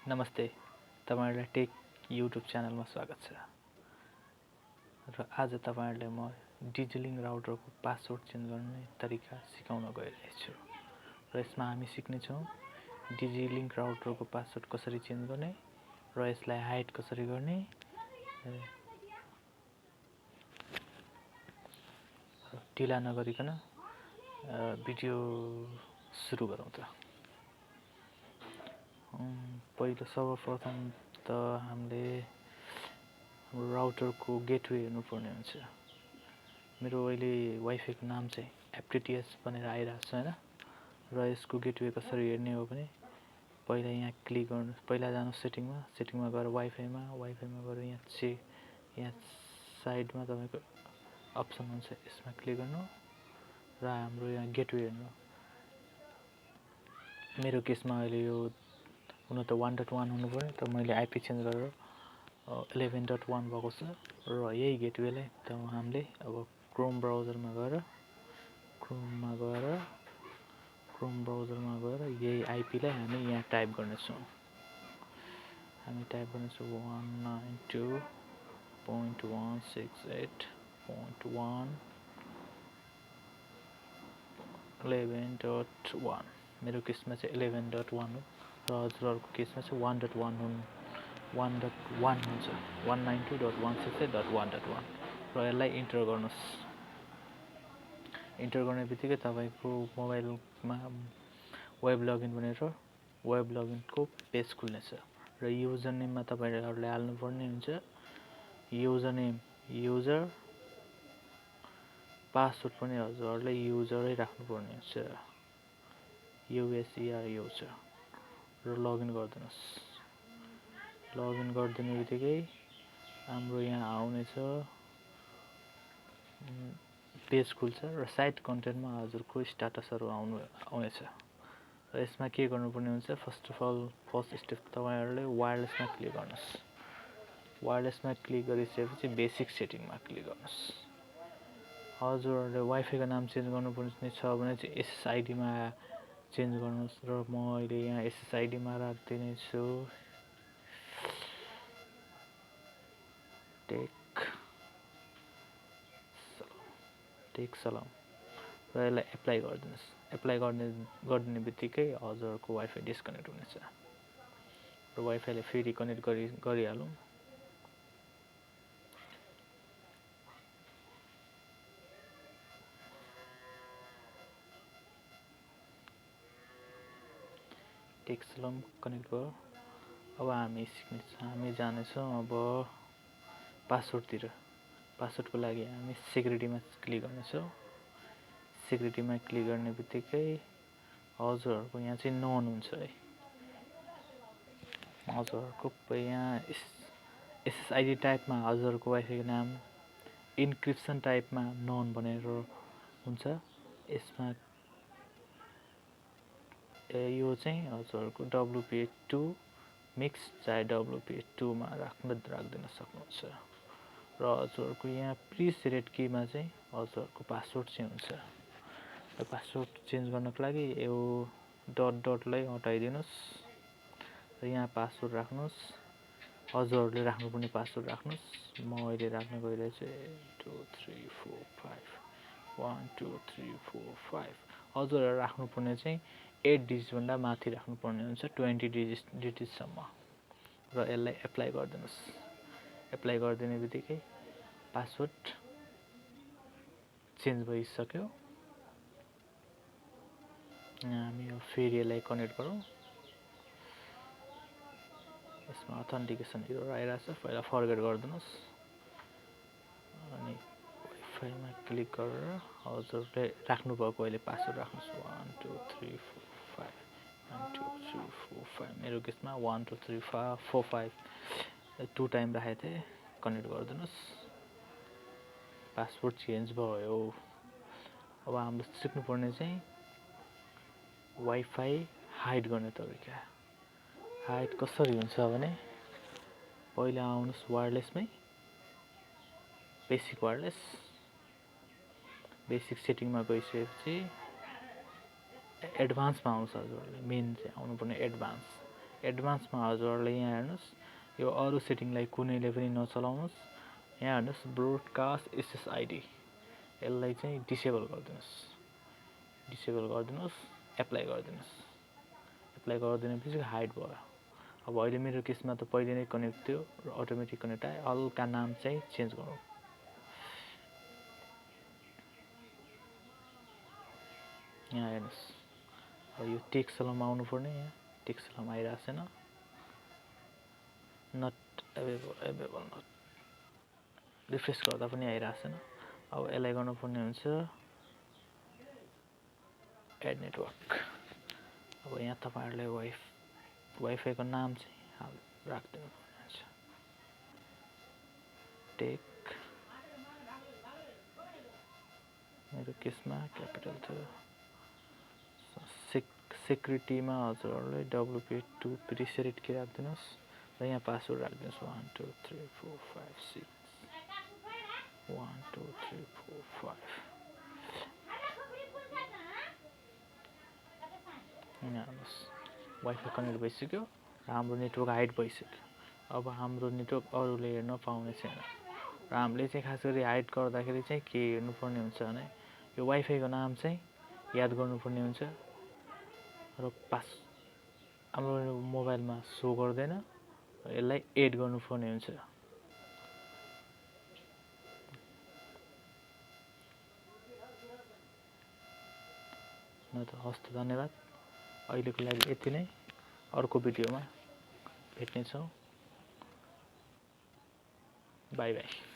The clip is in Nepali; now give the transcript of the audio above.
नमस्ते, तपाईहरुलाई टेक युट्युब च्यानलमा स्वागत छ। र आज तपाईहरुलाई म डिजिलिङ राउटरको पासवर्ड चेन्ज गर्ने तरिका सिकाउन गइरहेको छु। र यसमा हामी सिक्ने छौं डिजिलिङ राउटरको पासवर्ड कसरी चेन्ज गर्ने र यसलाई हाइड कसरी गर्ने। ढिला नगरिकन भिडियो सुरु गरौँ त। पहिलो सर्वप्रथम त हामीले राउटरको गेटवे हेर्नुपर्ने हुन्छ। मेरो अहिले वाइफाई को नाम चाहिँ एफटीटीएस भनेर आइरहेको छ हैन। र यसको गेटवे कसरी हेर्ने हो भने पहिला यहाँ क्लिक गर्नु, पहिला जानु सेटिङमा गएर वाइफाईमा गएर यहाँ साइडमा तपाईको अप्सन हुन्छ, यसमा क्लिक गर्नु र हाम्रो यहाँ गेटवे हेर्नु। मेरो केसमा अहिले यो हुन त 1.1 हुनु पर्यो, त मैले आईपी चेन्ज गरेर 11.1 भएको छ। र यही गेटवेलाई त हामीले अब क्रोम ब्राउजरमा गएर यही आईपी लाई हामी यहाँ टाइप गर्ने छौं। हामी टाइप गर्ने छौं 192.168.1.11.1। मेरो केसमा चाहिँ 11.1 हो र हजुरहरुको केसमा चाहिँ 1.1 हुन्छ, 192.168.1.1। र यसलाई इन्टर गर्नुस्। इन्टर गर्ने बित्तिकै तपाईको मोबाइलमा वेब लगइन भनेर वेब लगइनको पेज खुल्नेछ। र युजर नेममा तपाईहरुले हाल्नु पर्ने हुन्छ युजर नेम युजर, पासवर्ड पनि हजुरहरुले युजरै राख्नु पर्ने हुन्छ, युएसईआर युजर। र लगइन गर्दिनुस्। लगइन गर्दिने बित्तिकै हाम्रो यहाँ आउनेछ पेज खुल्छ र साइट कन्टेन्टमा हजुरको स्ट्याटसहरु आउनेछ। र यसमा के गर्नुपर्ने हुन्छ, फर्स्ट स्टेप तपाईहरुले वायरलेसमा क्लिक गर्नुस्। वायरलेसमा क्लिक गरिसकेपछि बेसिक सेटिङमा क्लिक गर्नुस्। हजुरहरुले वाइफाई को नाम चेन्ज गर्नुपर्ने छ भने चाहिँ एसएसआईडी मा चेन्ज गर्नुस्। र म अहिले यहाँ एसएसआईडी मा राख्दिने छु टेक सलाम। र यसलाई एप्लाई गर्दिनुस्। एप्लाई गर्ने बित्तिकै हजुरहरुको वाइफाई डिस्कनेक्ट हुनेछ। र वाइफाई लाई फेरि कनेक्ट गरिहालौं। टेक सलाम कनेक्ट भयो। अब हामी जानेछौं अब पासवर्डतिर। पासवर्डको लागि हामी सिक्युरिटीमा क्लिक गर्नेछौं। सिक्युरिटीमा क्लिक गर्ने बित्तिकै हजुरहरुको यहाँ चाहिँ नन हुन्छ है। हजुरहरुको यहाँ एसएसआईडी टाइपमा हजुरहरुको वाइफाई नाम, इन्क्रिप्सन टाइपमा नन भनेर हुन्छ। यसमा यो चाहिँ हजुरहरुको WPA2 मिक्स चाहे WPA2 मा राख्दिन सक्नुहुन्छ। र हजुरहरुको यहाँ प्रिसेटेड कीमा चाहिँ हजुरहरुको पासवर्ड चाहिँ हुन्छ। र पासवर्ड चेन्ज गर्नको लागि यो डटलाई हटाइदिनुस् र यहाँ पासवर्ड राख्नुस्। हजुरहरुले राख्नुपर्ने पासवर्ड राख्नुस्। म अहिले राख्न गइरहेछु 12345 हजुरहरुले राख्नुपर्ने चाहिँ 8 डिजिट भन्दा माथि राख्नुपर्ने हुन्छ, 20 डिजिट सम्म। र यसलाई एप्लाई गर्दिनुस्। एप्लाई गर्दिने बित्तिकै पासवर्ड चेन्ज भइसक्यो। हामी अब फेरि यसलाई कनेक्ट गरौँ। यसमा अथेन्टिकेसन एरर आइरहेछ, पहिला फरगेट गर्दिनुस्। अनि वाइफाईमा क्लिक गरेर हजुरले राख्नु भएको अहिले पासवर्ड राख्नुस्। 12345 मेरो केसमा 12345 2 टाइम राखेको थिएँ। कनेक्ट गर्दिनुस्। पासवर्ड चेन्ज भयो। अब हामीले सिक्नुपर्ने चाहिँ वाइफाई हाइड गर्ने तरिका। हाइड कसरी हुन्छ भने पहिला आउनुस् वायरलेसमै, बेसिक वायरलेस। बेसिक सेटिङमा गइसकेपछि एडभान्समा आउनुस्। हजुरहरुले मेन चाहिँ आउनुपर्ने एडभान्स। एडभान्समा हजुरहरूले यहाँ हेर्नुहोस्, यो अरू सेटिङलाई कुनैले पनि नचलाउनुहोस्। यहाँ हेर्नुहोस् ब्रोडकास्ट एसएसआइडी, यसलाई चाहिँ डिसेबल गरिदिनुहोस्, एप्लाई गरिदिनुहोस्। एप्लाई गरिदिएपछि हाइड भयो। अब अहिले मेरो केसमा त पहिले नै कनेक्ट थियो र अटोमेटिक कनेक्ट आयो। हल्का नाम चाहिँ चेन्ज गरौँ। यहाँ हेर्नुहोस्, अब यो टेक्स्टमा आउनुपर्ने, यहाँ टेक्स्टमा आइरहेको छैन, नट एभेलेबल नट, रिफ्रेस गर्दा पनि आइरहेको छैन। अब यसलाई गर्नुपर्ने हुन्छ एड नेटवर्क। अब यहाँ तपाईँहरूले वाइफाईको नाम चाहिँ राखिदिनु पर्ने हुन्छ, टेक, मेरो केसमा क्यापिटल थियो। सेक्युरिटीमा हजुरहरूले WP2 प्रिसेट के राखिदिनुहोस् र यहाँ पासवर्ड राखिदिनुहोस् 1 2 3 4 5 6 1 2 3 4 5। यहाँ हेर्नुहोस् वाइफाई कनेक्ट भइसक्यो र हाम्रो नेटवर्क हाइड भइसक्यो। अब हाम्रो नेटवर्क अरूले हेर्न पाउने छैन र हामीले चाहिँ खास गरी हाइड गर्दाखेरि चाहिँ के हेर्नुपर्ने हुन्छ भने यो वाइफाईको नाम चाहिँ याद गर्नुपर्ने हुन्छ र हाम्रो मोबाइलमा सो गर्दैन, यसलाई एड गर्नुपर्ने हुन्छ। न त हस्त धन्यवाद, अहिलेको लागि यति नै। अर्को भिडियोमा भेट्नेछौँ। By by.